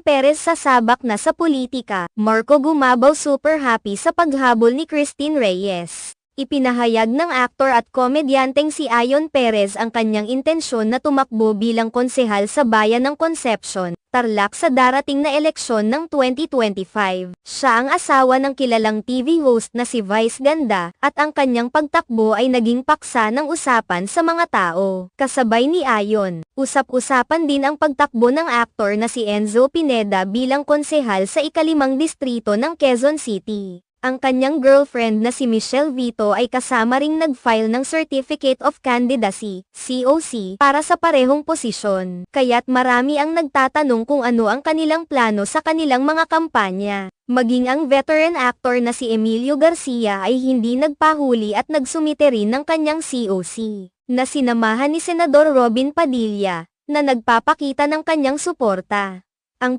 Ayon Perez sasabak na sa politika, Marco gumabaw super happy sa paghabol ni Christine Reyes. Ipinahayag ng aktor at komedyanteng si Ayon Perez ang kanyang intensyon na tumakbo bilang konsehal sa bayan ng Concepcion, Tarlac sa darating na eleksyon ng 2025. Siya ang asawa ng kilalang TV host na si Vice Ganda, at ang kanyang pagtakbo ay naging paksa ng usapan sa mga tao. Kasabay ni Ayon, usap-usapan din ang pagtakbo ng aktor na si Enzo Pineda bilang konsehal sa ika-5 distrito ng Quezon City. Ang kanyang girlfriend na si Michelle Vito ay kasama ring nag-file ng Certificate of Candidacy, COC, para sa parehong posisyon. Kaya't marami ang nagtatanong kung ano ang kanilang plano sa kanilang mga kampanya. Maging ang veteran actor na si Emilio Garcia ay hindi nagpahuli at nagsumite rin ng kanyang COC, na sinamahan ni Senador Robin Padilla, na nagpapakita ng kanyang suporta. Ang